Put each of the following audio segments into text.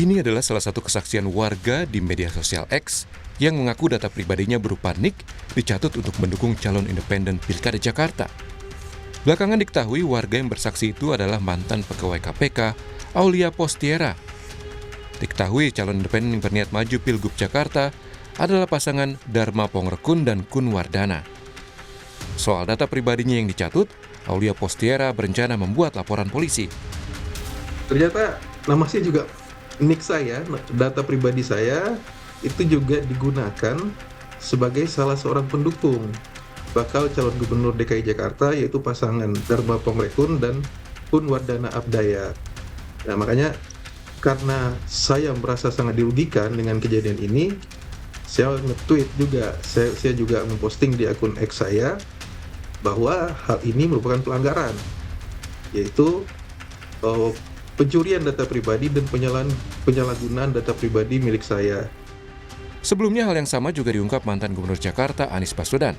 Ini adalah salah satu kesaksian warga di media sosial X yang mengaku data pribadinya berupa NIK dicatut untuk mendukung calon independen Pilkada Jakarta. Belakangan diketahui warga yang bersaksi itu adalah mantan pegawai KPK, Aulia Postiera. Diketahui calon independen yang berniat maju Pilgub Jakarta adalah pasangan Dharma Pongrekun dan Kun Wardana. Soal data pribadinya yang dicatut, Aulia Postiera berencana membuat laporan polisi. Ternyata nama saya juga NIK saya, data pribadi saya itu juga digunakan sebagai salah seorang pendukung bakal calon gubernur DKI Jakarta, yaitu pasangan Dharma Pongrekun dan Kun Wardana Abdaya. Nah, makanya karena saya merasa sangat dirugikan dengan kejadian ini, saya nge-tweet juga, saya juga memposting di akun X saya bahwa hal ini merupakan pelanggaran, yaitu pencurian data pribadi dan penyalahgunaan data pribadi milik saya. Sebelumnya hal yang sama juga diungkap mantan Gubernur Jakarta Anies Baswedan.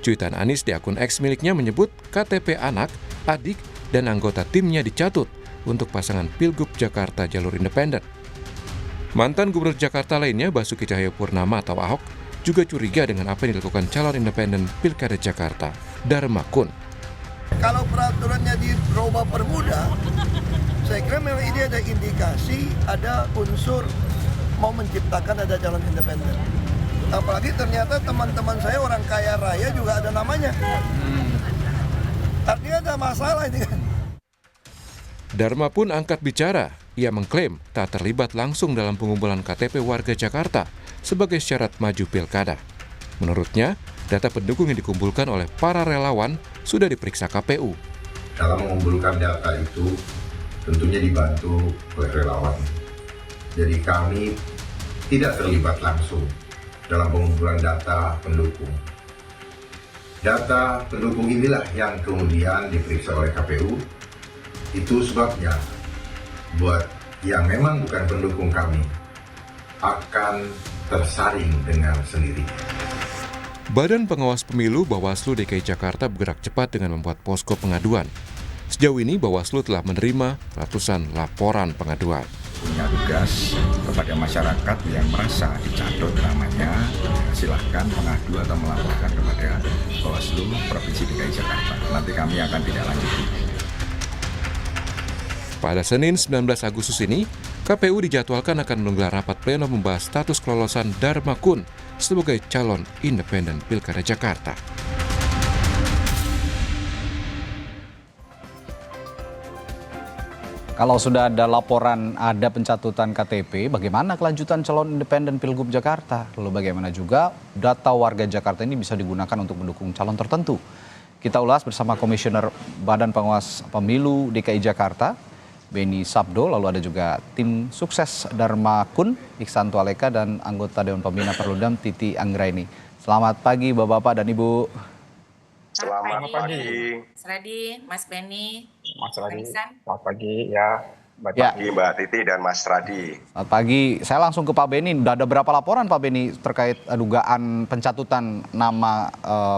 Cuitan Anies di akun X miliknya menyebut KTP anak, adik, dan anggota timnya dicatut untuk pasangan Pilgub Jakarta jalur independen. Mantan Gubernur Jakarta lainnya, Basuki Cahayapurnama atau Ahok, juga curiga dengan apa yang dilakukan calon independen Pilkada Jakarta, Dharma Kun. Kalau peraturannya dirubah permudah, saya kira memang ini ada indikasi, ada unsur mau menciptakan ada calon independen. Apalagi ternyata teman-teman saya orang kaya raya juga ada namanya. Artinya ada masalah ini kan. Dharma pun angkat bicara. Ia mengklaim tak terlibat langsung dalam pengumpulan KTP warga Jakarta sebagai syarat maju pilkada. Menurutnya, data pendukung yang dikumpulkan oleh para relawan sudah diperiksa KPU. Dalam mengumpulkan data itu tentunya dibantu oleh relawan. Jadi kami tidak terlibat langsung dalam pengumpulan data pendukung. Data pendukung inilah yang kemudian diperiksa oleh KPU. Itu sebabnya buat yang memang bukan pendukung kami akan tersaring dengan sendirinya. Badan Pengawas Pemilu Bawaslu DKI Jakarta bergerak cepat dengan membuat posko pengaduan. Sejauh ini Bawaslu telah menerima ratusan laporan pengaduan. Punya tugas kepada masyarakat yang merasa dicatut namanya, silahkan mengadu atau melaporkan kepada Bawaslu Provinsi DKI Jakarta. Nanti kami akan tindak lanjuti. Pada Senin 19 Agustus ini, KPU dijadwalkan akan menggelar rapat pleno membahas status kelolosan Dharma Kun sebagai calon independen Pilkada Jakarta. Kalau sudah ada laporan ada pencatutan KTP, bagaimana kelanjutan calon independen Pilgub Jakarta? Lalu bagaimana juga data warga Jakarta ini bisa digunakan untuk mendukung calon tertentu? Kita ulas bersama Komisioner Badan Pengawas Pemilu DKI Jakarta, Beni Sabdo, lalu ada juga tim sukses Dharma Kun, Iksanto Aleka, dan anggota Dewan Pembina Perludem Titi Anggraini. Selamat pagi Bapak-Bapak dan Ibu. Selamat pagi. Mas Radi, Mas Beni, Mas Radi. Iksan. Selamat pagi ya. Pagi Mbak Titi dan Mas Radi. Selamat pagi. Saya langsung ke Pak Beni. Udah ada berapa laporan Pak Beni terkait dugaan pencatutan nama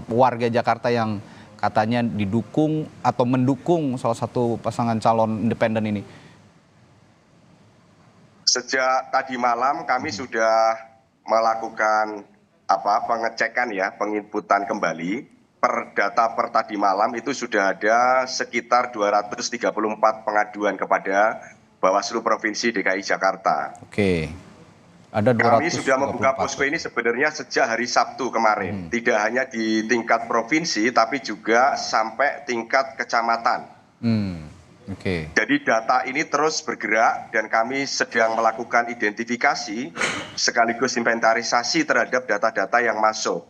warga Jakarta yang katanya didukung atau mendukung salah satu pasangan calon independen ini? Sejak tadi malam kami sudah melakukan pengecekan ya, penginputan kembali. Per data per tadi malam itu sudah ada sekitar 234 pengaduan kepada Bawaslu Provinsi DKI Jakarta. Oke. Ada 234. Kami sudah membuka posko ini sebenarnya sejak hari Sabtu kemarin. Tidak hanya di tingkat provinsi, tapi juga sampai tingkat kecamatan. Oke. Jadi data ini terus bergerak dan kami sedang melakukan identifikasi sekaligus inventarisasi terhadap data-data yang masuk.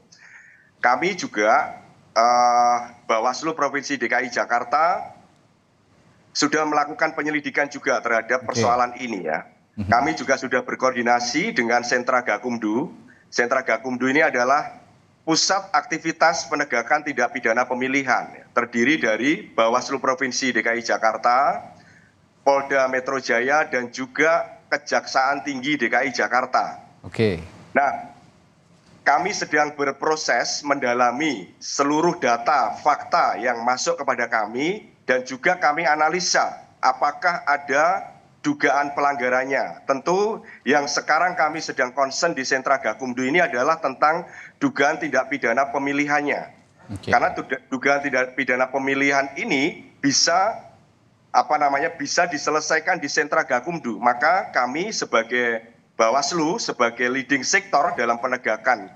Kami juga, Bawaslu Provinsi DKI Jakarta, sudah melakukan penyelidikan juga terhadap persoalan ini ya. Kami juga sudah berkoordinasi dengan Sentra Gakumdu. Sentra Gakumdu ini adalah pusat aktivitas penegakan tindak pidana pemilihan. Terdiri dari Bawaslu Provinsi DKI Jakarta, Polda Metro Jaya, dan juga Kejaksaan Tinggi DKI Jakarta. Oke. Nah, kami sedang berproses mendalami seluruh data, fakta yang masuk kepada kami, dan juga kami analisa apakah ada dugaan pelanggarannya. Tentu yang sekarang kami sedang concern di Sentra Gakumdu ini adalah tentang dugaan tindak pidana pemilihannya. Karena dugaan tindak pidana pemilihan ini bisa bisa diselesaikan di Sentra Gakumdu. Maka kami sebagai Bawaslu, sebagai leading sektor dalam penegakan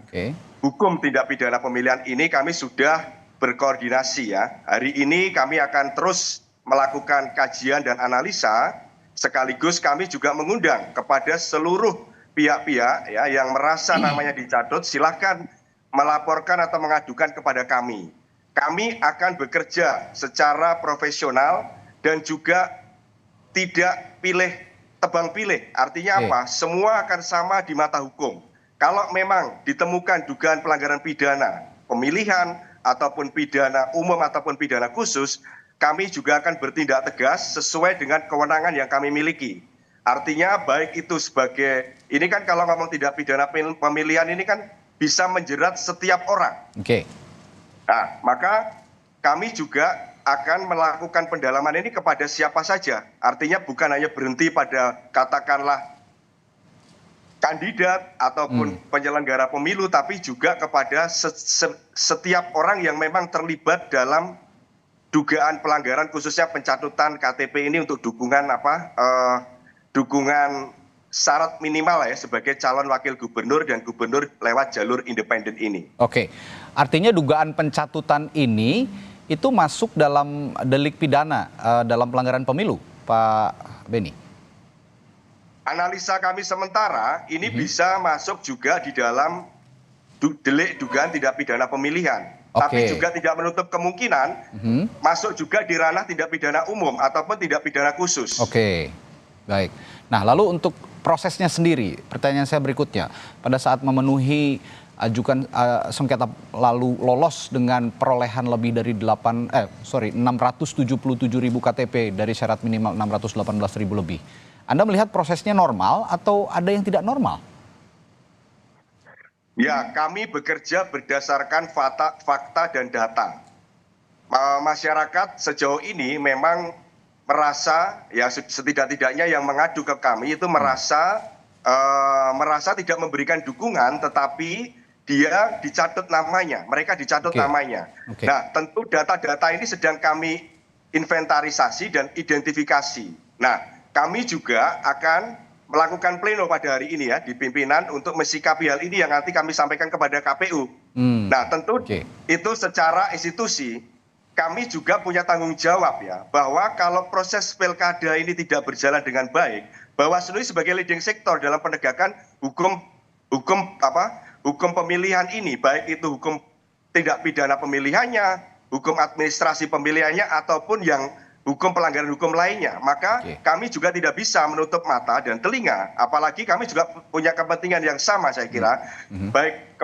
hukum tindak pidana pemilihan ini, kami sudah berkoordinasi ya. Hari ini kami akan terus melakukan kajian dan analisa. Sekaligus kami juga mengundang kepada seluruh pihak-pihak ya yang merasa namanya dicatut, silahkan melaporkan atau mengadukan kepada kami. Kami akan bekerja secara profesional dan juga tidak tebang pilih. Artinya apa? Semua akan sama di mata hukum. Kalau memang ditemukan dugaan pelanggaran pidana pemilihan ataupun pidana umum ataupun pidana khusus, kami juga akan bertindak tegas sesuai dengan kewenangan yang kami miliki. Artinya baik itu sebagai, ini kan kalau ngomong tindak pidana pemilihan ini kan bisa menjerat setiap orang. Nah, maka kami juga akan melakukan pendalaman ini kepada siapa saja. Artinya bukan hanya berhenti pada katakanlah kandidat ataupun penyelenggara pemilu, tapi juga kepada setiap orang yang memang terlibat dalam dugaan pelanggaran khususnya pencatutan KTP ini untuk dukungan dukungan syarat minimal ya sebagai calon wakil gubernur dan gubernur lewat jalur independen ini. Artinya dugaan pencatutan ini itu masuk dalam delik pidana dalam pelanggaran pemilu, Pak Beni? Analisa kami sementara ini bisa masuk juga di dalam delik dugaan tindak pidana pemilihan. Tapi juga tidak menutup kemungkinan masuk juga di ranah tindak pidana umum ataupun tindak pidana khusus. Baik. Nah, lalu untuk prosesnya sendiri, pertanyaan saya berikutnya, pada saat memenuhi ajukan sengketa lalu lolos dengan perolehan lebih dari 677.000 KTP dari syarat minimal 618.000 lebih. Anda melihat prosesnya normal atau ada yang tidak normal? Ya, kami bekerja berdasarkan fakta dan data. Masyarakat sejauh ini memang merasa, ya setidak-tidaknya yang mengadu ke kami itu merasa tidak memberikan dukungan, tetapi dia dicatut namanya, mereka dicatut namanya. Nah, tentu data-data ini sedang kami inventarisasi dan identifikasi. Nah, kami juga akan melakukan pleno pada hari ini ya di pimpinan untuk mensikapi hal ini yang nanti kami sampaikan kepada KPU. Nah, tentu itu secara institusi kami juga punya tanggung jawab ya bahwa kalau proses pilkada ini tidak berjalan dengan baik, Bawaslu sebagai leading sektor dalam penegakan hukum pemilihan ini, baik itu hukum tindak pidana pemilihannya, hukum administrasi pemilihannya ataupun yang hukum pelanggaran hukum lainnya, maka kami juga tidak bisa menutup mata dan telinga, apalagi kami juga punya kepentingan yang sama saya kira, baik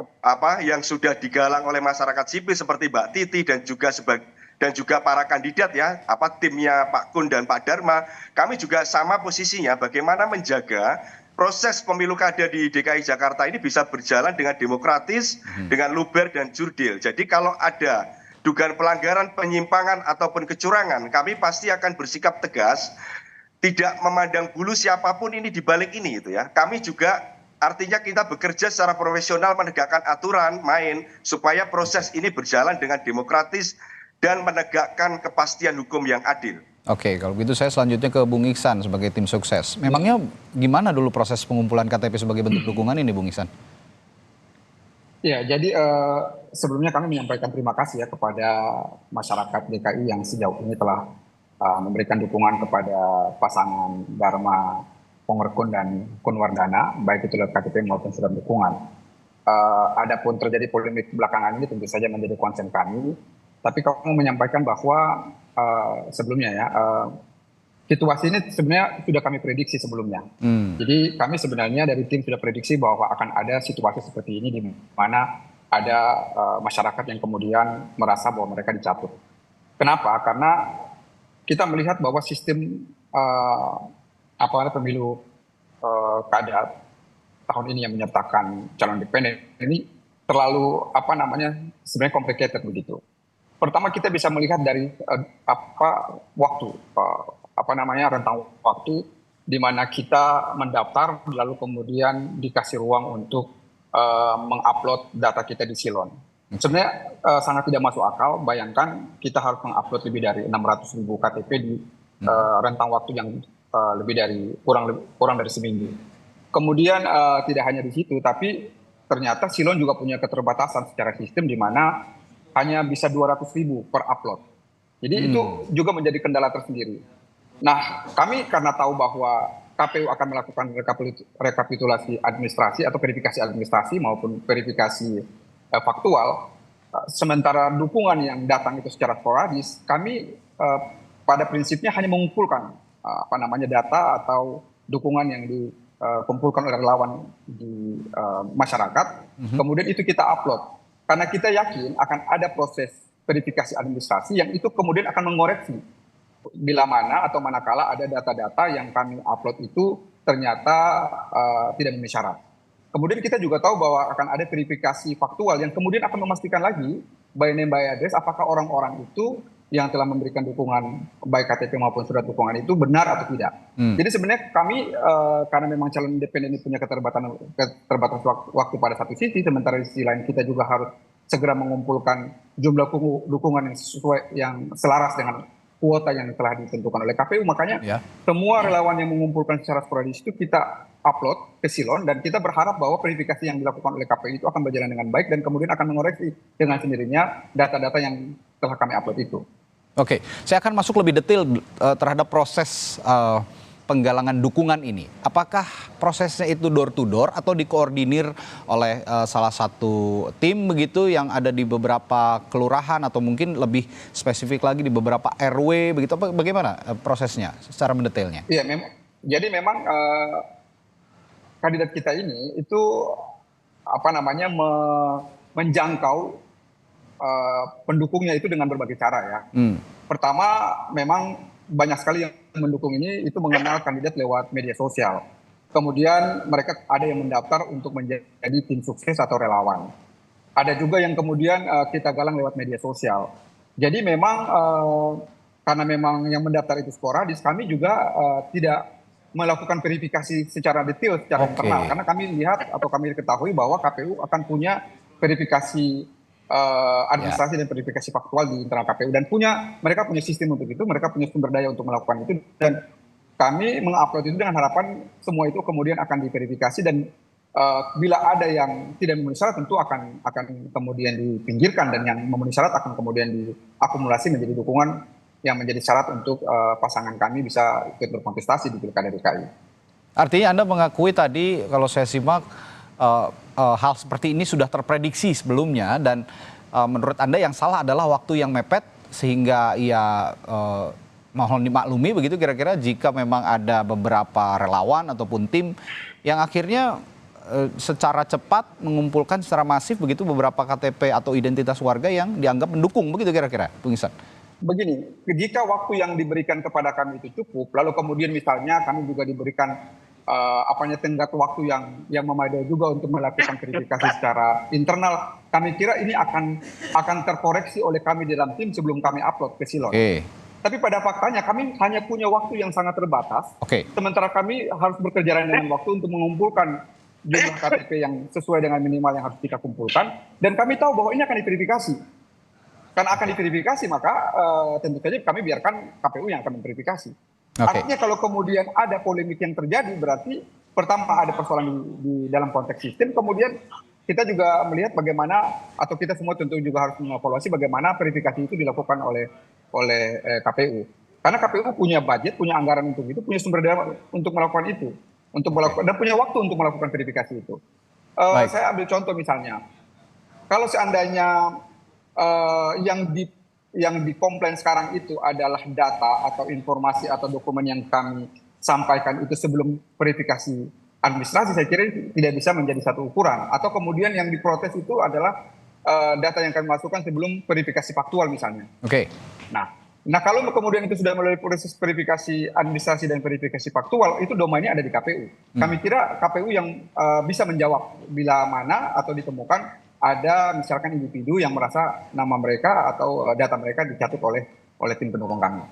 yang sudah digalang oleh masyarakat sipil seperti Mbak Titi dan juga para kandidat ya, timnya Pak Kun dan Pak Dharma, kami juga sama posisinya bagaimana menjaga proses pemilu kada di DKI Jakarta ini bisa berjalan dengan demokratis, dengan luber dan jurdil. Jadi kalau ada dugaan pelanggaran, penyimpangan ataupun kecurangan, kami pasti akan bersikap tegas, tidak memandang bulu siapapun ini di balik ini itu ya. Kami juga artinya kita bekerja secara profesional menegakkan aturan main supaya proses ini berjalan dengan demokratis dan menegakkan kepastian hukum yang adil. Kalau begitu saya selanjutnya ke Bung Iksan sebagai tim sukses. Memangnya gimana dulu proses pengumpulan KTP sebagai bentuk dukungan ini, Bung Iksan? Ya, jadi sebelumnya kami menyampaikan terima kasih ya kepada masyarakat DKI yang sejauh ini telah memberikan dukungan kepada pasangan Dharma Pongrekun dan Kun Wardana, baik itu lewat KTP maupun surat dukungan. Adapun terjadi polemik belakangan ini tentu saja menjadi konsen kami, tapi kamu menyampaikan bahwa sebelumnya ya, situasi ini sebenarnya sudah kami prediksi sebelumnya. Jadi kami sebenarnya dari tim sudah prediksi bahwa akan ada situasi seperti ini di mana ada masyarakat yang kemudian merasa bahwa mereka dicatut. Kenapa? Karena kita melihat bahwa sistem pemilu kada tahun ini yang menyertakan calon independen ini terlalu sebenarnya complicated begitu. Pertama kita bisa melihat dari waktu rentang waktu di mana kita mendaftar lalu kemudian dikasih ruang untuk mengupload data kita di Silon. Sebenarnya sangat tidak masuk akal. Bayangkan kita harus mengupload lebih dari 600.000 KTP di rentang waktu yang lebih dari kurang dari seminggu. Kemudian tidak hanya di situ, tapi ternyata Silon juga punya keterbatasan secara sistem di mana hanya bisa 200.000 per upload. Jadi itu juga menjadi kendala tersendiri. Nah, kami karena tahu bahwa KPU akan melakukan rekapitulasi administrasi atau verifikasi administrasi maupun verifikasi faktual, sementara dukungan yang datang itu secara sporadis, kami pada prinsipnya hanya mengumpulkan data atau dukungan yang dikumpulkan oleh relawan di masyarakat, kemudian itu kita upload. Karena kita yakin akan ada proses verifikasi administrasi yang itu kemudian akan mengoreksi bila mana atau manakala ada data-data yang kami upload itu ternyata tidak memenuhi syarat. Kemudian kita juga tahu bahwa akan ada verifikasi faktual yang kemudian akan memastikan lagi by name by address apakah orang-orang itu yang telah memberikan dukungan baik KTP maupun surat dukungan itu benar atau tidak. Jadi sebenarnya kami karena memang calon independen ini punya keterbatasan waktu pada satu sisi, sementara di sisi lain kita juga harus segera mengumpulkan jumlah dukungan yang sesuai yang selaras dengan kuota yang telah ditentukan oleh KPU. Makanya semua relawan yang mengumpulkan secara sporadis itu kita upload ke Silon dan kita berharap bahwa verifikasi yang dilakukan oleh KPU itu akan berjalan dengan baik dan kemudian akan mengoreksi dengan sendirinya data-data yang telah kami upload itu. Oke, saya akan masuk lebih detail terhadap proses penggalangan dukungan ini. Apakah prosesnya itu door to door atau dikoordinir oleh salah satu tim begitu yang ada di beberapa kelurahan atau mungkin lebih spesifik lagi di beberapa RW begitu? Bagaimana prosesnya secara mendetailnya? Iya, jadi memang kandidat kita ini itu menjangkau pendukungnya itu dengan berbagai cara ya. Pertama, memang banyak sekali yang mendukung ini itu mengenal kandidat lewat media sosial. Kemudian mereka ada yang mendaftar untuk menjadi tim sukses atau relawan. Ada juga yang kemudian kita galang lewat media sosial. Jadi memang karena memang yang mendaftar itu sporadis, kami juga tidak melakukan verifikasi secara detail secara internal. Karena kami lihat atau kami ketahui bahwa KPU akan punya verifikasi administrasi dan verifikasi faktual di internal KPU dan mereka punya sistem untuk itu, mereka punya sumber daya untuk melakukan itu dan kami mengupload itu dengan harapan semua itu kemudian akan diverifikasi dan bila ada yang tidak memenuhi syarat tentu akan kemudian dipinggirkan dan yang memenuhi syarat akan kemudian diakumulasi menjadi dukungan yang menjadi syarat untuk pasangan kami bisa ikut berkontestasi di Pilkada DKI. Artinya Anda mengakui tadi kalau saya simak hal seperti ini sudah terprediksi sebelumnya dan menurut Anda yang salah adalah waktu yang mepet sehingga ia mohon dimaklumi begitu kira-kira jika memang ada beberapa relawan ataupun tim yang akhirnya secara cepat mengumpulkan secara masif begitu beberapa KTP atau identitas warga yang dianggap mendukung begitu kira-kira, Bung Ihsan. Begini, jika waktu yang diberikan kepada kami itu cukup, lalu kemudian misalnya kami juga diberikan tenggat waktu yang memadai juga untuk melakukan verifikasi secara internal, kami kira ini akan terkoreksi oleh kami dalam tim sebelum kami upload ke Silon. Tapi pada faktanya kami hanya punya waktu yang sangat terbatas, sementara kami harus bekerja dengan waktu untuk mengumpulkan jumlah KTP yang sesuai dengan minimal yang harus kita kumpulkan, dan kami tahu bahwa ini akan diverifikasi. Karena akan diverifikasi maka tentu saja kami biarkan KPU yang akan memverifikasi. Artinya kalau kemudian ada polemik yang terjadi berarti pertama ada persoalan di dalam konteks sistem, kemudian kita juga melihat bagaimana atau kita semua tentu juga harus mengevaluasi bagaimana verifikasi itu dilakukan oleh KPU. Karena KPU punya budget, punya anggaran untuk itu, punya sumber daya untuk melakukan itu, dan punya waktu untuk melakukan verifikasi itu. Saya ambil contoh misalnya, kalau seandainya yang dikomplain sekarang itu adalah data atau informasi atau dokumen yang kami sampaikan itu sebelum verifikasi administrasi, saya kira tidak bisa menjadi satu ukuran. Atau kemudian yang diprotes itu adalah data yang kami masukkan sebelum verifikasi faktual misalnya. Nah kalau kemudian itu sudah melalui proses verifikasi administrasi dan verifikasi faktual, itu domainnya ada di KPU. Kami kira KPU yang bisa menjawab bila mana atau ditemukan ada misalkan individu yang merasa nama mereka atau data mereka dicatut oleh tim pendukung kami.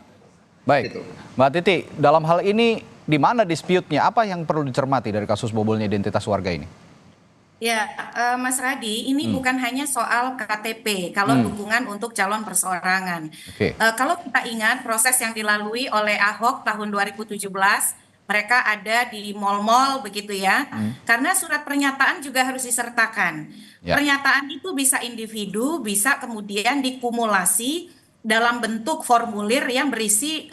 Baik, gitu. Mbak Titi, dalam hal ini di mana dispute-nya? Apa yang perlu dicermati dari kasus bobolnya identitas warga ini? Ya, Mas Radi, ini bukan hanya soal KTP, kalau dukungan untuk calon perseorangan. Oke. Kalau kita ingat proses yang dilalui oleh Ahok tahun 2017, mereka ada di mal-mal begitu ya, karena surat pernyataan juga harus disertakan. Ya. Pernyataan itu bisa individu, bisa kemudian dikumulasi dalam bentuk formulir yang berisi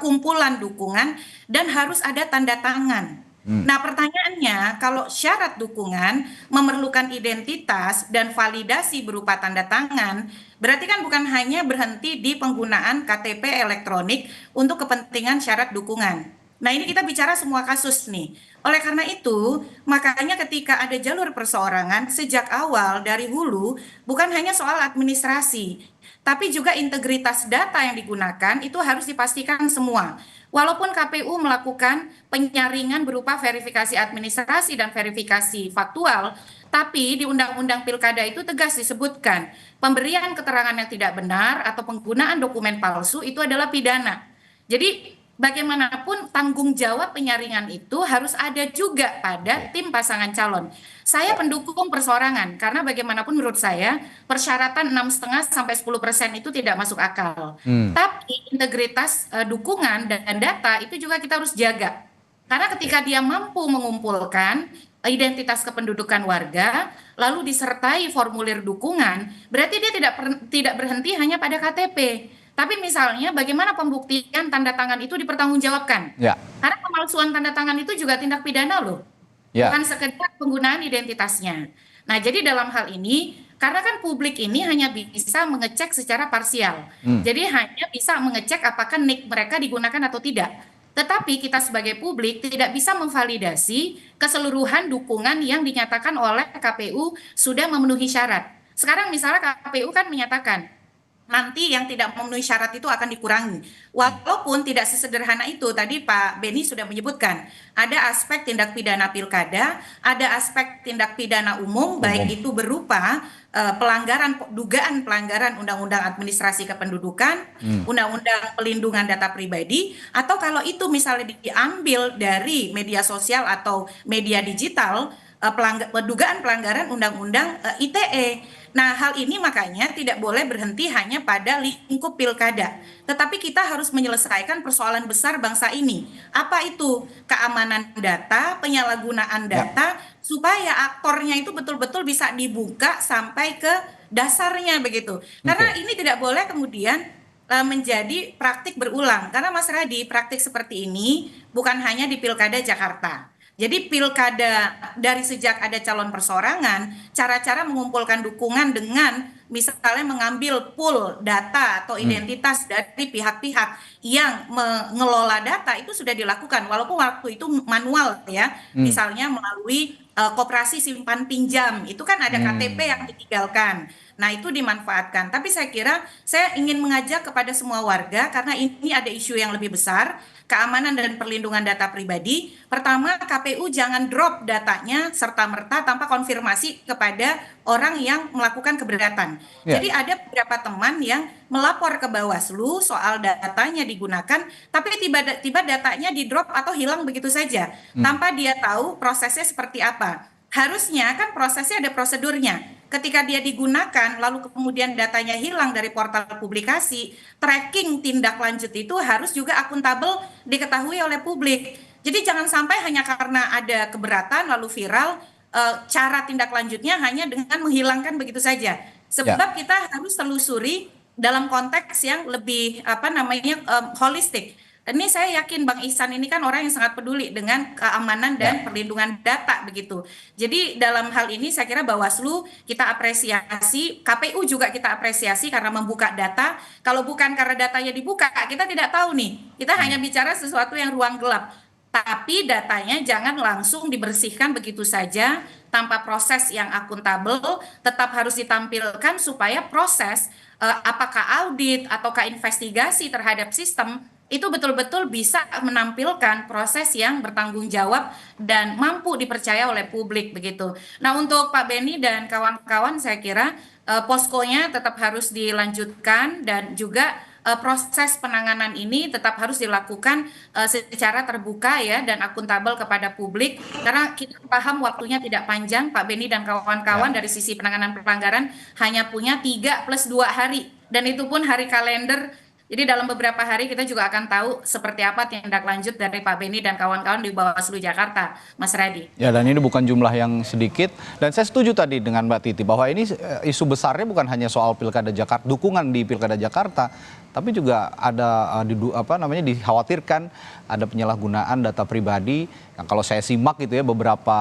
kumpulan dukungan dan harus ada tanda tangan. Nah, pertanyaannya, kalau syarat dukungan memerlukan identitas dan validasi berupa tanda tangan, berarti kan bukan hanya berhenti di penggunaan KTP elektronik untuk kepentingan syarat dukungan. Nah, ini kita bicara semua kasus nih. Oleh karena itu, makanya ketika ada jalur perseorangan, sejak awal dari hulu, bukan hanya soal administrasi, tapi juga integritas data yang digunakan itu harus dipastikan semua. Walaupun KPU melakukan penyaringan berupa verifikasi administrasi dan verifikasi faktual, tapi di Undang-Undang Pilkada itu tegas disebutkan pemberian keterangan yang tidak benar atau penggunaan dokumen palsu itu adalah pidana. Jadi bagaimanapun tanggung jawab penyaringan itu harus ada juga pada tim pasangan calon. Saya pendukung perseorangan karena bagaimanapun menurut saya persyaratan 6,5 sampai 10% itu tidak masuk akal. Tapi integritas dukungan dan data itu juga kita harus jaga. Karena ketika dia mampu mengumpulkan identitas kependudukan warga, lalu disertai formulir dukungan, berarti dia tidak berhenti hanya pada KTP. Tapi misalnya bagaimana pembuktian tanda tangan itu dipertanggungjawabkan? Ya. Karena pemalsuan tanda tangan itu juga tindak pidana loh. Ya. Bukan sekedar penggunaan identitasnya. Nah, jadi dalam hal ini, karena kan publik ini hanya bisa mengecek secara parsial. Jadi hanya bisa mengecek apakah NIK mereka digunakan atau tidak. Tetapi kita sebagai publik tidak bisa memvalidasi keseluruhan dukungan yang dinyatakan oleh KPU sudah memenuhi syarat. Sekarang misalnya KPU kan menyatakan, nanti yang tidak memenuhi syarat itu akan dikurangi. Walaupun tidak sesederhana itu, tadi Pak Beni sudah menyebutkan, ada aspek tindak pidana pilkada, ada aspek tindak pidana umum, baik itu berupa dugaan pelanggaran Undang-Undang Administrasi Kependudukan, Undang-Undang Pelindungan Data Pribadi, atau kalau itu misalnya diambil dari media sosial atau media digital, dugaan pelanggaran Undang-Undang ITE. Nah, hal ini makanya tidak boleh berhenti hanya pada lingkup pilkada. Tetapi kita harus menyelesaikan persoalan besar bangsa ini. Apa itu? Keamanan data, penyalahgunaan data, supaya aktornya itu betul-betul bisa dibuka sampai ke dasarnya begitu. Karena ini tidak boleh kemudian menjadi praktik berulang. Karena Mas Radi, praktik seperti ini bukan hanya di Pilkada Jakarta. Jadi pilkada dari sejak ada calon perseorangan, cara-cara mengumpulkan dukungan dengan misalnya mengambil pool data atau identitas dari pihak-pihak yang mengelola data itu sudah dilakukan. Walaupun waktu itu manual ya, misalnya melalui koperasi simpan pinjam, itu kan ada KTP yang ditinggalkan. Nah, itu dimanfaatkan. Tapi saya kira saya ingin mengajak kepada semua warga karena ini ada isu yang lebih besar, keamanan dan perlindungan data pribadi. Pertama, KPU jangan drop datanya serta-merta tanpa konfirmasi kepada orang yang melakukan keberatan. Jadi ada beberapa teman yang melapor ke Bawaslu soal datanya digunakan, tapi tiba-tiba datanya di drop atau hilang begitu saja, tanpa dia tahu prosesnya seperti apa. Harusnya kan prosesnya ada prosedurnya. Ketika dia digunakan, lalu kemudian datanya hilang dari portal publikasi, tracking tindak lanjut itu harus juga akuntabel diketahui oleh publik. Jadi jangan sampai hanya karena ada keberatan lalu viral, cara tindak lanjutnya hanya dengan menghilangkan begitu saja. Sebab kita harus telusuri dalam konteks yang lebih holistik. Ini saya yakin Bang Ihsan ini kan orang yang sangat peduli dengan keamanan dan perlindungan data begitu. Jadi dalam hal ini saya kira Bawaslu kita apresiasi, KPU juga kita apresiasi karena membuka data. Kalau bukan karena datanya dibuka, kita tidak tahu nih. Kita hanya bicara sesuatu yang ruang gelap. Tapi datanya jangan langsung dibersihkan begitu saja tanpa proses yang akuntabel, tetap harus ditampilkan supaya proses apakah audit ataukah investigasi terhadap sistem itu betul-betul bisa menampilkan proses yang bertanggung jawab dan mampu dipercaya oleh publik begitu. Nah, untuk Pak Beni dan kawan-kawan saya kira poskonya tetap harus dilanjutkan dan juga proses penanganan ini tetap harus dilakukan secara terbuka ya dan akuntabel kepada publik karena kita paham waktunya tidak panjang. Pak Beni dan kawan-kawan dari sisi penanganan pelanggaran hanya punya 3+2 hari dan itu pun hari kalender. Jadi dalam beberapa hari kita juga akan tahu seperti apa tindak lanjut dari Pak Beni dan kawan-kawan di Bawaslu Jakarta, Mas Radi. Ya, dan ini bukan jumlah yang sedikit. Dan saya setuju tadi dengan Mbak Titi bahwa ini isu besarnya bukan hanya soal Pilkada Jakarta, dukungan di Pilkada Jakarta, tapi juga ada dikhawatirkan ada penyalahgunaan data pribadi. Nah, kalau saya simak gitu ya beberapa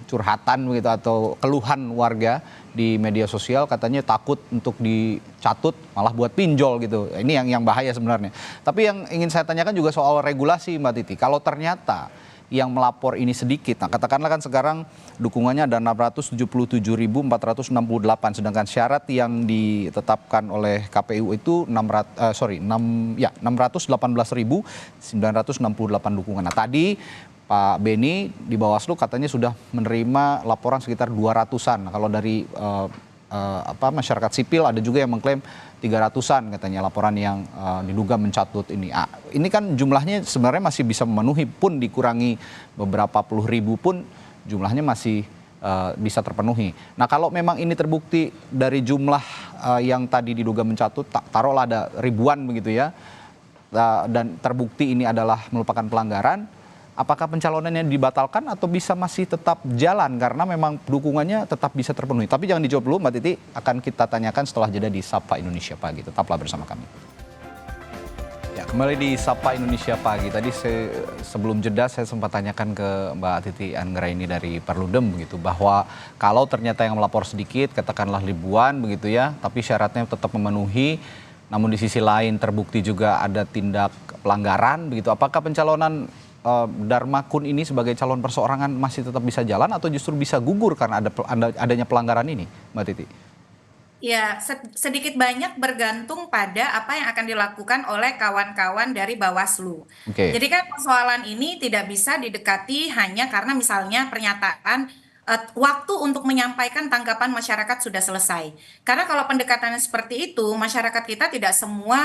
curhatan begitu atau keluhan warga di media sosial katanya takut untuk dicatut malah buat pinjol gitu. Ini yang bahaya sebenarnya. Tapi yang ingin saya tanyakan juga soal regulasi Mbak Titi. Kalau ternyata yang melapor ini sedikit, nah katakanlah kan sekarang dukungannya ada 677.468 sedangkan syarat yang ditetapkan oleh KPU itu 618.968 dukungan. Nah tadi Pak Beni di Bawaslu katanya sudah menerima laporan sekitar 200-an. Kalau dari masyarakat sipil ada juga yang mengklaim 300-an katanya laporan yang diduga mencatut ini. Ini kan jumlahnya sebenarnya masih bisa memenuhi pun dikurangi beberapa puluh ribu pun jumlahnya masih bisa terpenuhi. Nah kalau memang ini terbukti dari jumlah yang tadi diduga mencatut, taruhlah ada ribuan begitu ya, dan terbukti ini adalah merupakan pelanggaran, apakah pencalonannya dibatalkan atau bisa masih tetap jalan karena memang dukungannya tetap bisa terpenuhi? Tapi jangan dijawab dulu Mbak Titi, akan kita tanyakan setelah jeda di Sapa Indonesia Pagi. Tetaplah bersama kami. Ya, kembali di Sapa Indonesia Pagi. Tadi sebelum jeda saya sempat tanyakan ke Mbak Titi Anggraini dari Perludem begitu bahwa kalau ternyata yang melapor sedikit, katakanlah ribuan begitu ya, tapi syaratnya tetap memenuhi, namun di sisi lain terbukti juga ada tindak pelanggaran begitu. Apakah pencalonan Dharma Kun ini sebagai calon perseorangan masih tetap bisa jalan atau justru bisa gugur karena adanya pelanggaran ini, Mbak Titi? Ya, sedikit banyak bergantung pada apa yang akan dilakukan oleh kawan-kawan dari Bawaslu. Jadi kan persoalan ini tidak bisa didekati hanya karena misalnya pernyataan waktu untuk menyampaikan tanggapan masyarakat sudah selesai. Karena kalau pendekatannya seperti itu, masyarakat kita tidak semua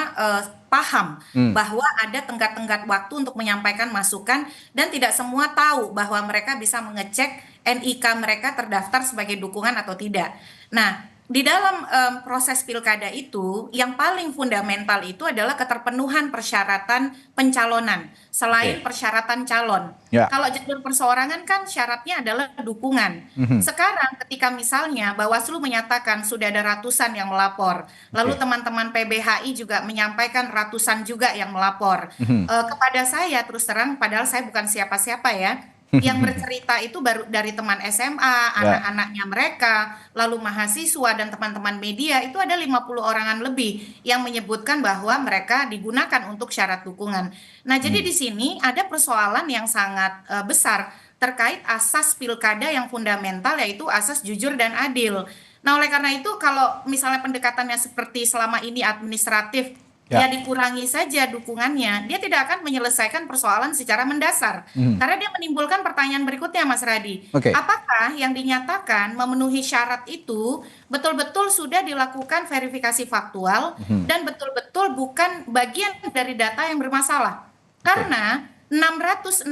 paham bahwa ada tenggat-tenggat waktu untuk menyampaikan masukan dan tidak semua tahu bahwa mereka bisa mengecek NIK mereka terdaftar sebagai dukungan atau tidak. Nah, di dalam proses pilkada itu, yang paling fundamental itu adalah keterpenuhan persyaratan pencalonan, selain persyaratan calon. Kalau jalur perseorangan kan syaratnya adalah dukungan. Sekarang ketika misalnya Bawaslu menyatakan sudah ada ratusan yang melapor, lalu teman-teman PBHI juga menyampaikan ratusan juga yang melapor. Kepada saya terus terang, padahal saya bukan siapa-siapa ya, yang bercerita itu baru dari teman SMA, anak-anaknya mereka, lalu mahasiswa dan teman-teman media, itu ada 50 orangan lebih yang menyebutkan bahwa mereka digunakan untuk syarat dukungan. Nah, jadi di sini ada persoalan yang sangat besar terkait asas pilkada yang fundamental, yaitu asas jujur dan adil. Nah, oleh karena itu kalau misalnya pendekatannya seperti selama ini administratif, ya dikurangi saja dukungannya, dia tidak akan menyelesaikan persoalan secara mendasar. Karena dia menimbulkan pertanyaan berikutnya, Mas Radi. Apakah yang dinyatakan memenuhi syarat itu betul-betul sudah dilakukan verifikasi faktual dan betul-betul bukan bagian dari data yang bermasalah? Karena 668.000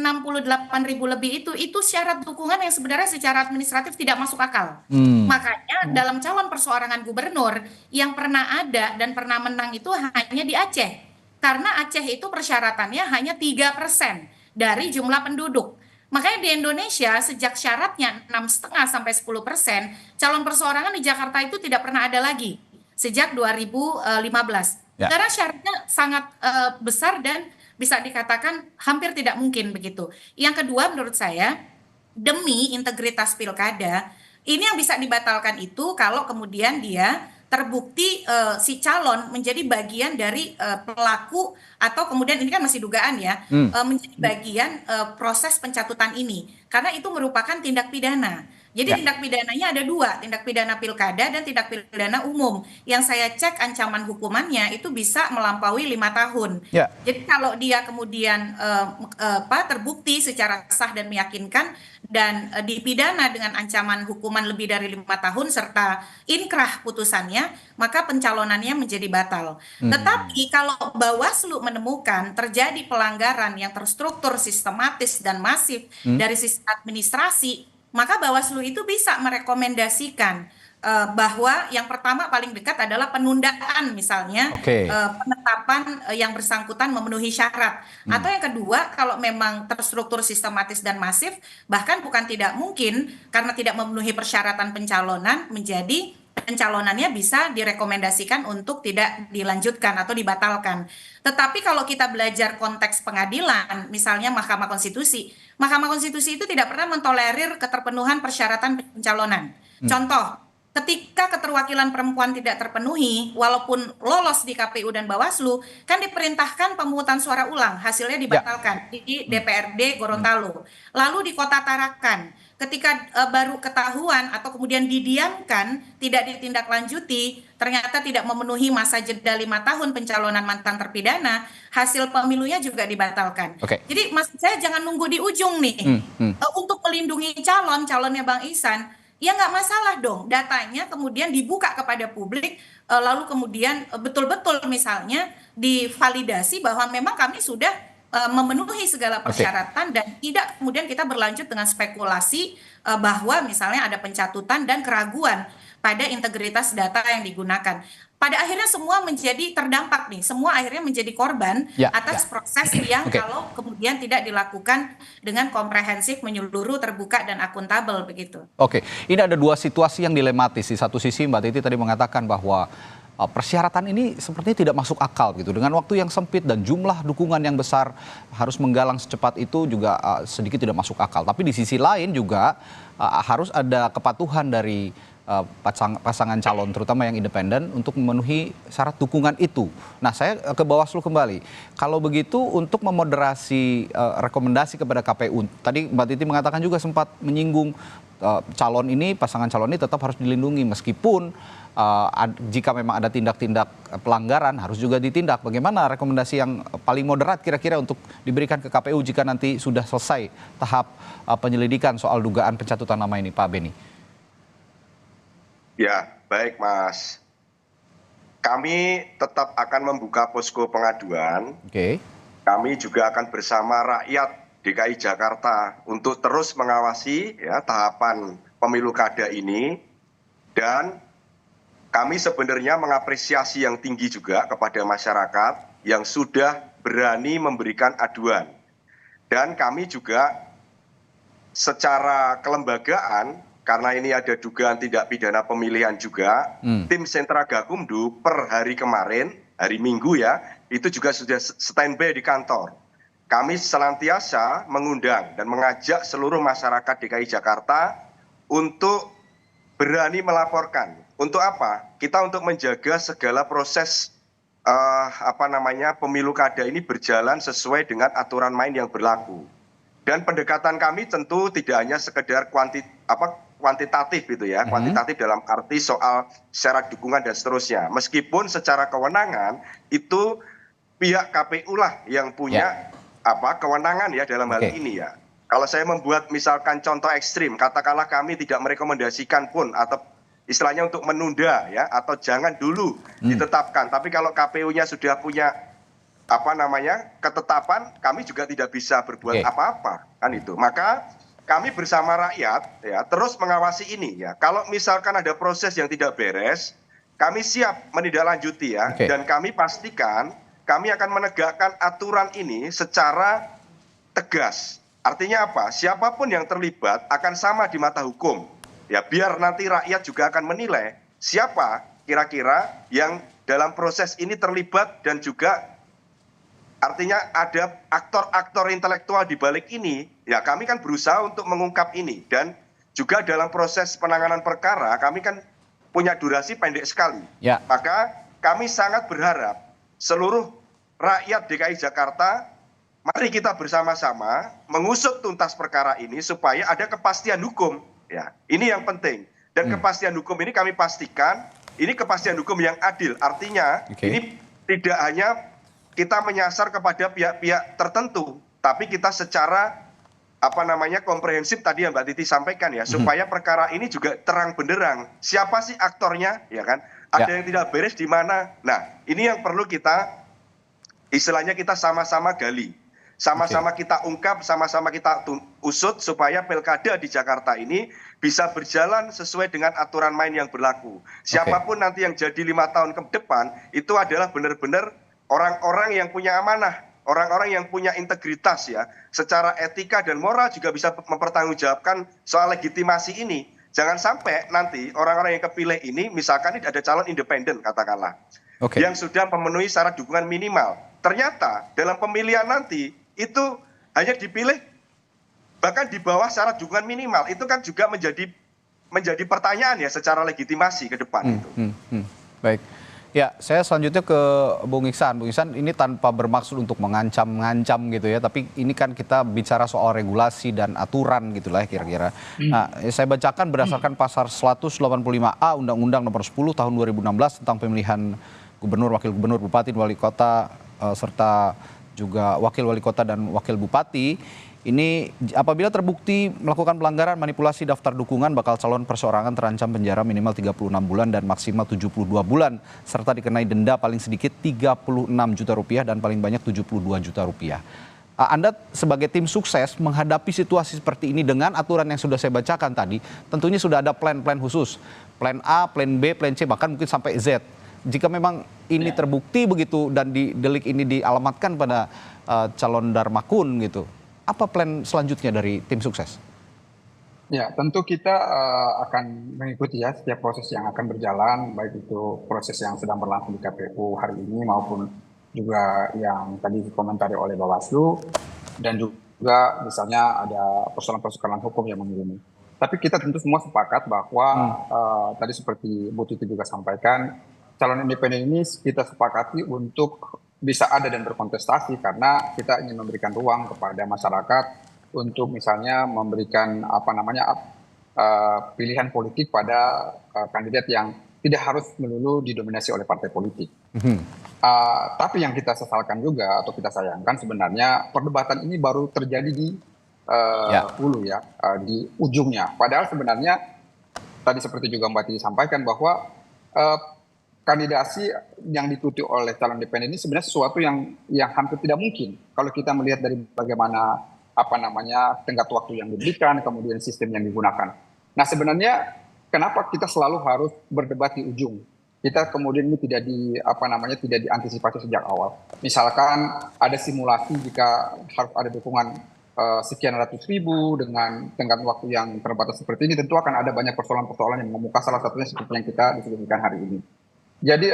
lebih itu syarat dukungan yang sebenarnya secara administratif tidak masuk akal. Makanya dalam calon perseorangan gubernur yang pernah ada dan pernah menang itu hanya di Aceh. Karena Aceh itu persyaratannya hanya 3% dari jumlah penduduk. Makanya di Indonesia sejak syaratnya 6,5 sampai 10%, calon perseorangan di Jakarta itu tidak pernah ada lagi sejak 2015. Karena syaratnya sangat besar dan bisa dikatakan hampir tidak mungkin begitu. Yang kedua menurut saya, demi integritas pilkada, ini yang bisa dibatalkan itu kalau kemudian dia terbukti si calon menjadi bagian dari pelaku atau kemudian ini kan masih dugaan ya, menjadi bagian proses pencatutan ini. Karena itu merupakan tindak pidana. Jadi Ya. tindak pidananya ada dua, tindak pidana pilkada dan tindak pidana umum. Yang saya cek ancaman hukumannya itu bisa melampaui 5 tahun. Ya. Jadi kalau dia kemudian terbukti secara sah dan meyakinkan dan dipidana dengan ancaman hukuman lebih dari 5 tahun serta inkrah putusannya, maka pencalonannya menjadi batal. Tetapi kalau Bawaslu menemukan terjadi pelanggaran yang terstruktur, sistematis dan masif dari sisi administrasi, maka Bawaslu itu bisa merekomendasikan bahwa yang pertama paling dekat adalah penundaan misalnya Oke. penetapan yang bersangkutan memenuhi syarat. Atau yang kedua, kalau memang terstruktur sistematis dan masif, bahkan bukan tidak mungkin karena tidak memenuhi persyaratan pencalonan menjadi pencalonannya bisa direkomendasikan untuk tidak dilanjutkan atau dibatalkan. Tetapi kalau kita belajar konteks pengadilan, misalnya Mahkamah Konstitusi itu tidak pernah mentolerir keterpenuhan persyaratan pencalonan. Contoh, ketika keterwakilan perempuan tidak terpenuhi, walaupun lolos di KPU dan Bawaslu, kan diperintahkan pemungutan suara ulang, hasilnya dibatalkan di DPRD Gorontalo. Lalu di Kota Tarakan, ketika baru ketahuan atau kemudian didiamkan, tidak ditindaklanjuti, ternyata tidak memenuhi masa jeda 5 tahun pencalonan mantan terpidana, hasil pemilunya juga dibatalkan. Oke. Jadi maksud saya jangan nunggu di ujung nih. Untuk melindungi calonnya Bang Ihsan, ya nggak masalah dong datanya kemudian dibuka kepada publik, lalu kemudian betul-betul misalnya divalidasi bahwa memang kami sudah memenuhi segala persyaratan dan tidak kemudian kita berlanjut dengan spekulasi bahwa misalnya ada pencatutan dan keraguan pada integritas data yang digunakan. Pada akhirnya semua menjadi terdampak nih, semua akhirnya menjadi korban atas proses yang kalau kemudian tidak dilakukan dengan komprehensif, menyeluruh, terbuka dan akuntabel begitu. Oke, ini ada dua situasi yang dilematis. Di satu sisi Mbak Titi tadi mengatakan bahwa persyaratan ini sepertinya tidak masuk akal gitu. Dengan waktu yang sempit dan jumlah dukungan yang besar harus menggalang secepat itu juga sedikit tidak masuk akal. Tapi di sisi lain juga harus ada kepatuhan dari pasangan calon terutama yang independen untuk memenuhi syarat dukungan itu. Nah, saya ke Bawaslu kembali. Kalau begitu untuk memoderasi rekomendasi kepada KPU, tadi Mbak Titi mengatakan juga sempat menyinggung pasangan calon ini tetap harus dilindungi meskipun jika memang ada tindak-tindak pelanggaran harus juga ditindak. Bagaimana rekomendasi yang paling moderat kira-kira untuk diberikan ke KPU jika nanti sudah selesai tahap penyelidikan soal dugaan pencatutan nama ini, Pak Beni? Ya, baik Mas. Kami tetap akan membuka posko pengaduan. Oke. Kami juga akan bersama rakyat DKI Jakarta untuk terus mengawasi tahapan pemilu kada ini. Dan kami sebenarnya mengapresiasi yang tinggi juga kepada masyarakat yang sudah berani memberikan aduan. Dan kami juga secara kelembagaan, karena ini ada dugaan tindak pidana pemilihan juga, tim Sentra Gakumdu per hari kemarin, hari Minggu ya, itu juga sudah standby di kantor. Kami senantiasa mengundang dan mengajak seluruh masyarakat DKI Jakarta untuk berani melaporkan. Untuk apa? Kita untuk menjaga segala proses pemilu kada ini berjalan sesuai dengan aturan main yang berlaku. Dan pendekatan kami tentu tidak hanya sekedar kuantitatif gitu ya, kuantitatif dalam arti soal syarat dukungan dan seterusnya. Meskipun secara kewenangan itu pihak KPU lah yang punya kewenangan ya dalam hal ini ya. Kalau saya membuat misalkan contoh ekstrim, katakanlah kami tidak merekomendasikan pun atau istilahnya untuk menunda ya atau jangan dulu ditetapkan. Tapi kalau KPU-nya sudah punya ketetapan, kami juga tidak bisa berbuat apa-apa kan itu. Maka kami bersama rakyat ya terus mengawasi ini ya. Kalau misalkan ada proses yang tidak beres, kami siap menindaklanjuti ya. Dan kami pastikan kami akan menegakkan aturan ini secara tegas. Artinya apa? Siapapun yang terlibat akan sama di mata hukum. Ya biar nanti rakyat juga akan menilai siapa kira-kira yang dalam proses ini terlibat dan juga artinya ada aktor-aktor intelektual di balik ini. Ya kami kan berusaha untuk mengungkap ini dan juga dalam proses penanganan perkara kami kan punya durasi pendek sekali. Ya. Maka kami sangat berharap seluruh rakyat DKI Jakarta mari kita bersama-sama mengusut tuntas perkara ini supaya ada kepastian hukum. Ya, ini yang penting. Dan kepastian hukum ini kami pastikan ini kepastian hukum yang adil. Artinya ini tidak hanya kita menyasar kepada pihak-pihak tertentu, tapi kita secara komprehensif tadi yang Mbak Titi sampaikan ya, supaya perkara ini juga terang benderang. Siapa sih aktornya, ya kan? Ada yang tidak beres di mana? Nah, ini yang perlu kita, istilahnya kita sama-sama gali. Sama-sama kita ungkap, sama-sama kita usut supaya pilkada di Jakarta ini bisa berjalan sesuai dengan aturan main yang berlaku. Siapapun nanti yang jadi 5 tahun ke depan, itu adalah benar-benar orang-orang yang punya amanah. Orang-orang yang punya integritas ya, secara etika dan moral juga bisa mempertanggungjawabkan soal legitimasi ini. Jangan sampai nanti orang-orang yang kepilih ini, misalkan ini ada calon independen katakanlah, yang sudah memenuhi syarat dukungan minimal. Ternyata dalam pemilihan nanti itu hanya dipilih bahkan di bawah syarat dukungan minimal. Itu kan juga menjadi pertanyaan ya secara legitimasi ke depan itu. Baik. Ya, saya selanjutnya ke Bung Iksan. Bung Iksan, ini tanpa bermaksud untuk mengancam gitu ya, tapi ini kan kita bicara soal regulasi dan aturan gitulah kira-kira. Nah, saya bacakan berdasarkan pasal 185A Undang-Undang Nomor 10 Tahun 2016 tentang pemilihan gubernur, wakil gubernur, bupati, wali kota serta juga wakil wali kota dan wakil bupati. Ini apabila terbukti melakukan pelanggaran manipulasi daftar dukungan, bakal calon perseorangan terancam penjara minimal 36 bulan dan maksimal 72 bulan serta dikenai denda paling sedikit 36 juta rupiah dan paling banyak 72 juta rupiah. Anda sebagai tim sukses menghadapi situasi seperti ini dengan aturan yang sudah saya bacakan tadi, tentunya sudah ada plan-plan khusus. Plan A, plan B, plan C, bahkan mungkin sampai Z. Jika memang ini terbukti begitu dan delik ini dialamatkan pada calon Darmakun gitu, apa plan selanjutnya dari tim sukses? Ya, tentu kita akan mengikuti ya setiap proses yang akan berjalan, baik itu proses yang sedang berlangsung di KPU hari ini maupun juga yang tadi dikomentari oleh Bawaslu, dan juga misalnya ada persoalan-persoalan hukum yang mengiringi. Tapi kita tentu semua sepakat bahwa tadi seperti Bu Titi juga sampaikan, calon independen ini kita sepakati untuk bisa ada dan berkontestasi karena kita ingin memberikan ruang kepada masyarakat untuk misalnya memberikan pilihan politik pada kandidat yang tidak harus melulu didominasi oleh partai politik. Tapi yang kita sesalkan juga atau kita sayangkan sebenarnya perdebatan ini baru terjadi di hulu di ujungnya. Padahal sebenarnya tadi seperti juga Mbak Titi sampaikan bahwa kandidasi yang diikuti oleh calon independen ini sebenarnya sesuatu yang hampir tidak mungkin kalau kita melihat dari bagaimana tenggat waktu yang diberikan, kemudian sistem yang digunakan. Nah, sebenarnya kenapa kita selalu harus berdebat di ujung? Kita kemudian ini tidak diantisipasi sejak awal. Misalkan ada simulasi jika harus ada dukungan sekian ratus ribu dengan tenggat waktu yang terbatas seperti ini, tentu akan ada banyak persoalan-persoalan yang mengemuka, salah satunya seperti yang kita diskusikan hari ini. Jadi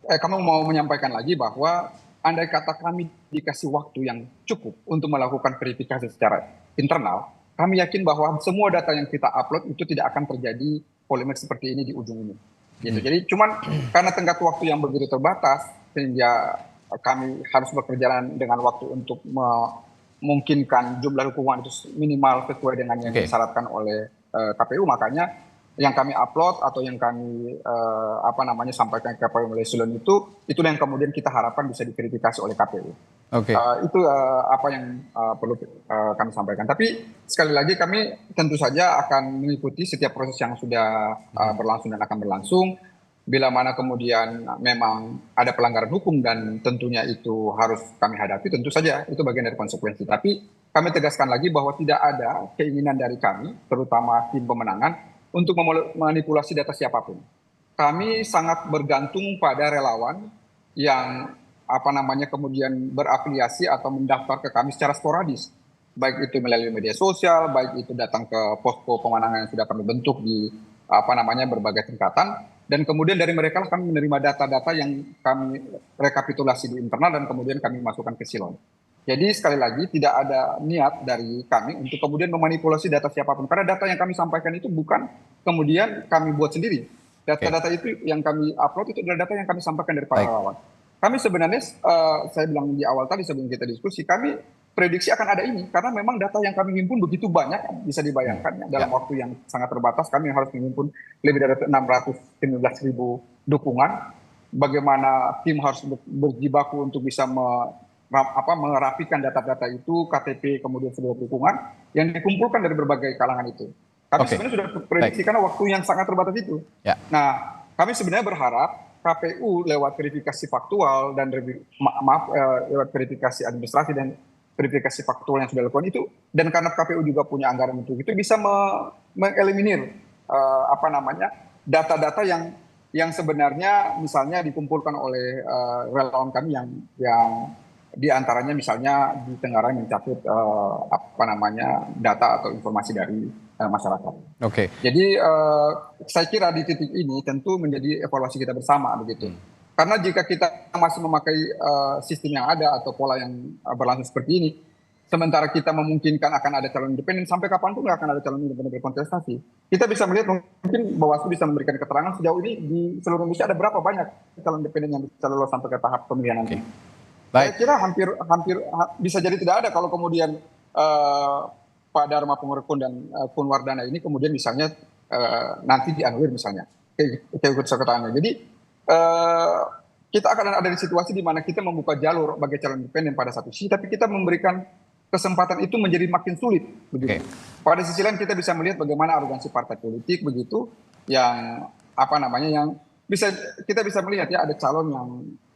kami mau menyampaikan lagi bahwa andai kata kami dikasih waktu yang cukup untuk melakukan verifikasi secara internal, kami yakin bahwa semua data yang kita upload itu tidak akan terjadi polemik seperti ini di ujung ini. Gitu. Jadi cuman karena tenggat waktu yang begitu terbatas, sehingga kami harus bekerja dengan waktu untuk memungkinkan jumlah dukungan itu minimal sesuai dengan yang disyaratkan oleh KPU, makanya yang kami upload atau yang kami sampaikan ke KPU melalui Silon itulah yang kemudian kita harapkan bisa diverifikasi oleh KPU. Itu apa yang perlu kami sampaikan. Tapi sekali lagi kami tentu saja akan mengikuti setiap proses yang sudah berlangsung dan akan berlangsung. Bila mana kemudian memang ada pelanggaran hukum dan tentunya itu harus kami hadapi, tentu saja itu bagian dari konsekuensi. Tapi kami tegaskan lagi bahwa tidak ada keinginan dari kami, terutama tim pemenangan, untuk memanipulasi data siapapun. Kami sangat bergantung pada relawan yang kemudian berafiliasi atau mendaftar ke kami secara sporadis. Baik itu melalui media sosial, baik itu datang ke posko pemenangan yang sudah kami bentuk di berbagai tingkatan, dan kemudian dari mereka kami menerima data-data yang kami rekapitulasi di internal dan kemudian kami masukkan ke Silon. Jadi sekali lagi tidak ada niat dari kami untuk kemudian memanipulasi data siapapun. Karena data yang kami sampaikan itu bukan kemudian kami buat sendiri. Data-data itu yang kami upload itu adalah data yang kami sampaikan dari para relawan. Kami sebenarnya, saya bilang di awal tadi sebelum kita diskusi, kami prediksi akan ada ini karena memang data yang kami himpun begitu banyak, bisa dibayangkan ya, dalam waktu yang sangat terbatas kami harus menghimpun lebih dari 619.000 dukungan. Bagaimana tim harus berjibaku untuk bisa merapikan data-data itu, KTP kemudian sudah dukungan yang dikumpulkan dari berbagai kalangan itu. Kami sebenarnya sudah prediksi karena waktu yang sangat terbatas itu. Nah, kami sebenarnya berharap KPU lewat verifikasi faktual dan lewat verifikasi administrasi dan verifikasi faktual yang sudah dilakukan itu, dan karena KPU juga punya anggaran untuk itu, bisa mengeliminir data-data yang sebenarnya misalnya dikumpulkan oleh relawan kami yang diantaranya misalnya di Tenggarang mencatut data atau informasi dari masyarakat. Jadi saya kira di titik ini tentu menjadi evaluasi kita bersama begitu. Karena jika kita masih memakai sistem yang ada atau pola yang berlangsung seperti ini, sementara kita memungkinkan akan ada calon independen, sampai kapanpun nggak akan ada calon independen berkontestasi. Kita bisa melihat mungkin Bawaslu bisa memberikan keterangan sejauh ini di seluruh Indonesia ada berapa banyak calon independen yang bisa lolos sampai ke tahap pemilihan nanti. Saya kira hampir bisa jadi tidak ada kalau kemudian Pak Dharma Pengerkun dan Kun Wardana ini kemudian misalnya nanti dianulir misalnya keikutsertaannya. Jadi kita akan ada di situasi di mana kita membuka jalur bagi calon independen pada satu sisi, tapi kita memberikan kesempatan itu menjadi makin sulit. Begitu. Pada sisi lain kita bisa melihat bagaimana arogansi partai politik begitu, yang yang kita bisa melihat ya ada calon yang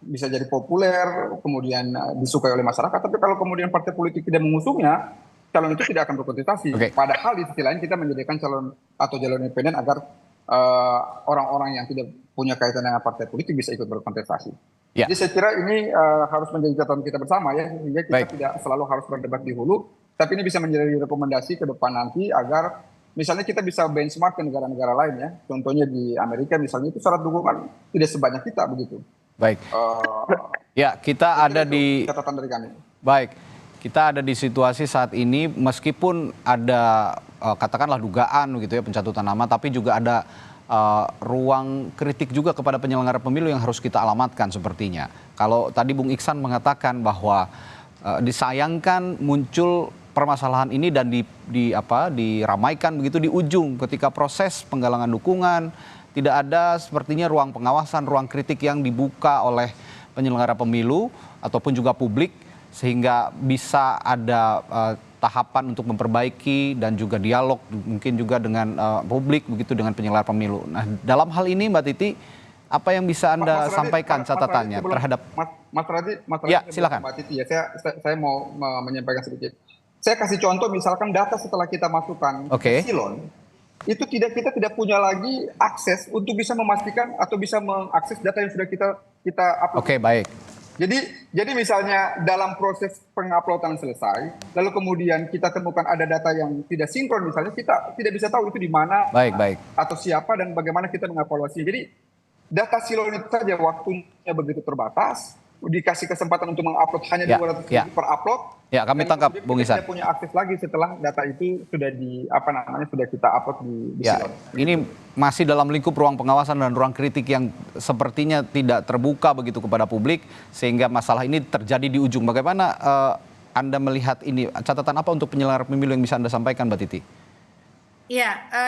bisa jadi populer, kemudian disukai oleh masyarakat, tapi kalau kemudian partai politik tidak mengusungnya, calon itu tidak akan berkontestasi. Padahal di sisi lain kita menyediakan calon atau jalur independen agar orang-orang yang tidak punya kaitan dengan partai politik bisa ikut berkontestasi. Jadi saya kira ini harus menjadi catatan kita bersama ya, sehingga kita tidak selalu harus berdebat di hulu, tapi ini bisa menjadi rekomendasi ke depan nanti agar misalnya kita bisa benchmark ke negara-negara lain ya. Contohnya di Amerika misalnya itu syarat dukungan tidak sebanyak kita begitu. Kita ada di catatan dari kami. Kita ada di situasi saat ini meskipun ada katakanlah dugaan gitu ya pencatutan nama, tapi juga ada ruang kritik juga kepada penyelenggara pemilu yang harus kita alamatkan sepertinya. Kalau tadi Bung Iksan mengatakan bahwa disayangkan muncul permasalahan ini dan diramaikan begitu di ujung ketika proses penggalangan dukungan, tidak ada sepertinya ruang pengawasan, ruang kritik yang dibuka oleh penyelenggara pemilu ataupun juga publik sehingga bisa ada tahapan untuk memperbaiki dan juga dialog mungkin juga dengan publik begitu dengan penyelenggara pemilu. Nah, dalam hal ini Mbak Titi, apa yang bisa Anda sampaikan catatannya terhadap Mas Radhi, silakan. Mbak Titi ya, saya mau menyampaikan sedikit. Saya kasih contoh misalkan data setelah kita masukkan silon, itu kita tidak punya lagi akses untuk bisa memastikan atau bisa mengakses data yang sudah kita upload. Jadi misalnya dalam proses penguploadan selesai, lalu kemudian kita temukan ada data yang tidak sinkron misalnya, kita tidak bisa tahu itu di mana atau siapa dan bagaimana kita mengevaluasi. Jadi data silon itu saja waktunya begitu terbatas, dikasih kesempatan untuk mengupload hanya 200.000 per upload. Kami tangkap Bung Iksan. Kita punya akses lagi setelah data itu sudah sudah kita upload di silon. Ini masih dalam lingkup ruang pengawasan dan ruang kritik yang sepertinya tidak terbuka begitu kepada publik sehingga masalah ini terjadi di ujung. Bagaimana Anda melihat ini? Catatan apa untuk penyelenggara pemilu yang bisa Anda sampaikan, Mbak Titi?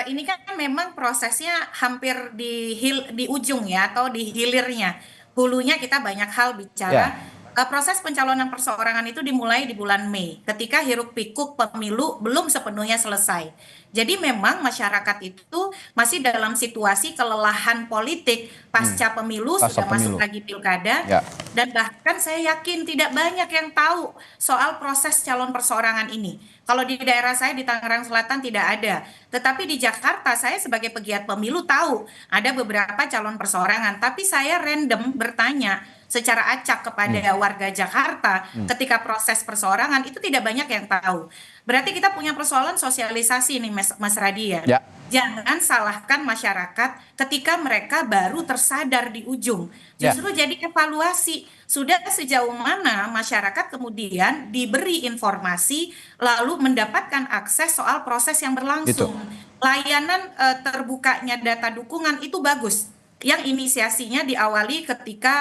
Ini kan memang prosesnya hampir di ujung ya atau di hilirnya. Hulunya kita banyak hal bicara. Proses pencalonan perseorangan itu dimulai di bulan Mei ketika hiruk pikuk pemilu belum sepenuhnya selesai. Jadi memang masyarakat itu masih dalam situasi kelelahan politik pasca pemilu, sudah masuk lagi pilkada, dan bahkan saya yakin tidak banyak yang tahu soal proses calon perseorangan ini. Kalau di daerah saya di Tangerang Selatan tidak ada, tetapi di Jakarta saya sebagai pegiat pemilu tahu ada beberapa calon perseorangan, tapi saya random bertanya secara acak kepada warga Jakarta ketika proses perseorangan itu tidak banyak yang tahu. Berarti kita punya persoalan sosialisasi nih Mas Radhi ya. Jangan salahkan masyarakat ketika mereka baru tersadar di ujung. Justru jadi evaluasi sudah sejauh mana masyarakat kemudian diberi informasi lalu mendapatkan akses soal proses yang berlangsung. Layanan terbukanya data dukungan itu bagus. yang inisiasinya diawali ketika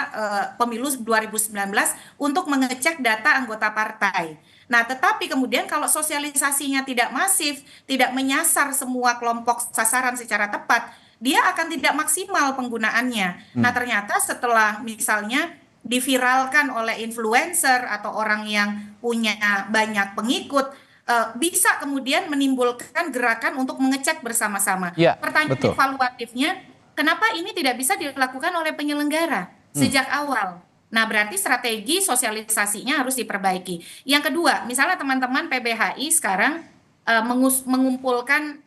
pemilu 2019 untuk mengecek data anggota partai. Nah, tetapi kemudian kalau sosialisasinya tidak masif, tidak menyasar semua kelompok sasaran secara tepat, dia akan tidak maksimal penggunaannya. Nah, ternyata setelah misalnya diviralkan oleh influencer atau orang yang punya banyak pengikut, bisa kemudian menimbulkan gerakan untuk mengecek bersama-sama. Ya, Pertanyaan betul. evaluatifnya, kenapa ini tidak bisa dilakukan oleh penyelenggara sejak awal? Nah, berarti strategi sosialisasinya harus diperbaiki. Yang kedua, misalnya teman-teman PBHI sekarang mengumpulkan,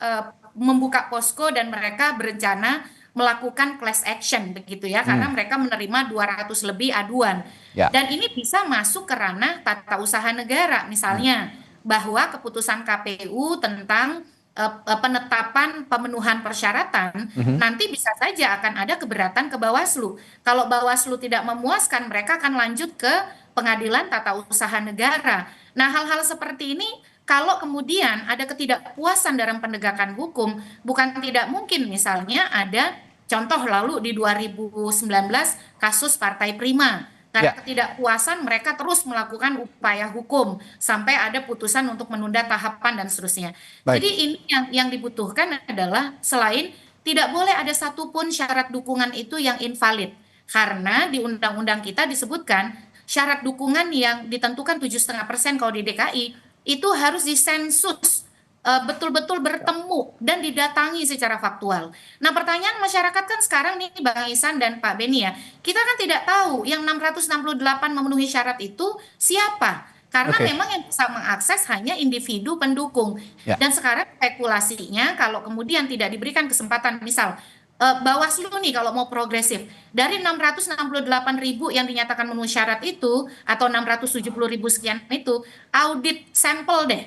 membuka posko dan mereka berencana melakukan class action begitu ya, karena mereka menerima 200 lebih aduan. Ya. Dan ini bisa masuk ke ranah tata usaha negara, misalnya bahwa keputusan KPU tentang penetapan pemenuhan persyaratan nanti bisa saja akan ada keberatan ke Bawaslu. Kalau Bawaslu tidak memuaskan, mereka akan lanjut ke Pengadilan Tata Usaha Negara. Nah, hal-hal seperti ini kalau kemudian ada ketidakpuasan dalam penegakan hukum, bukan tidak mungkin misalnya ada contoh lalu di 2019 kasus Partai Prima. Karena ketidakpuasan mereka terus melakukan upaya hukum sampai ada putusan untuk menunda tahapan dan seterusnya. Baik. Jadi ini yang dibutuhkan adalah selain tidak boleh ada satupun syarat dukungan itu yang invalid. Karena di undang-undang kita disebutkan syarat dukungan yang ditentukan 7,5% kalau di DKI itu harus disensus, betul-betul bertemu dan didatangi secara faktual. Nah, pertanyaan masyarakat kan sekarang nih Bang Ihsan dan Pak Beni ya, kita kan tidak tahu yang 668 memenuhi syarat itu siapa. Karena memang yang bisa mengakses hanya individu pendukung. Dan sekarang spekulasinya kalau kemudian tidak diberikan kesempatan, misal Bawaslu nih kalau mau progresif, dari 668.000 yang dinyatakan memenuhi syarat itu, atau 670.000 sekian itu, audit sampel deh.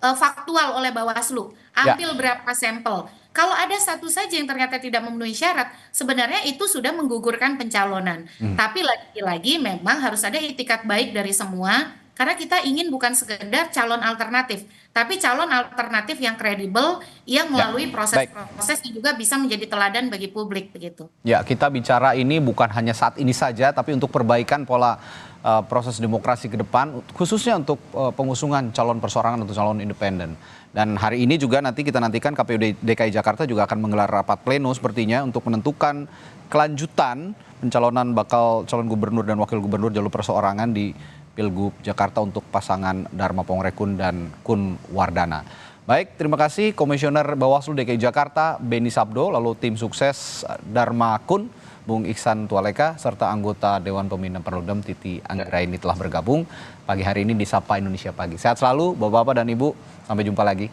Faktual oleh Bawaslu, ambil berapa sampel. Kalau ada satu saja yang ternyata tidak memenuhi syarat, sebenarnya itu sudah menggugurkan pencalonan. Tapi lagi-lagi memang harus ada itikat baik dari semua, karena kita ingin bukan sekedar calon alternatif, tapi calon alternatif yang kredibel, yang melalui proses-proses yang juga bisa menjadi teladan bagi publik begitu. Ya, kita bicara ini bukan hanya saat ini saja, tapi untuk perbaikan pola proses demokrasi ke depan, khususnya untuk pengusungan calon perseorangan atau calon independen. Dan hari ini juga nanti kita nantikan KPU DKI Jakarta juga akan menggelar rapat pleno sepertinya untuk menentukan kelanjutan pencalonan bakal calon gubernur dan wakil gubernur jalur perseorangan di Pilgub Jakarta untuk pasangan Dharma Pongrekun dan Kun Wardana. Baik, terima kasih Komisioner Bawaslu DKI Jakarta Beni Sabdo, lalu tim sukses Dharma Kun, Bung Ihsan Tualeka, serta anggota Dewan Pembina Perludem Titi Anggraini telah bergabung pagi hari ini di Sapa Indonesia Pagi. Sehat selalu Bapak-Bapak dan Ibu, sampai jumpa lagi.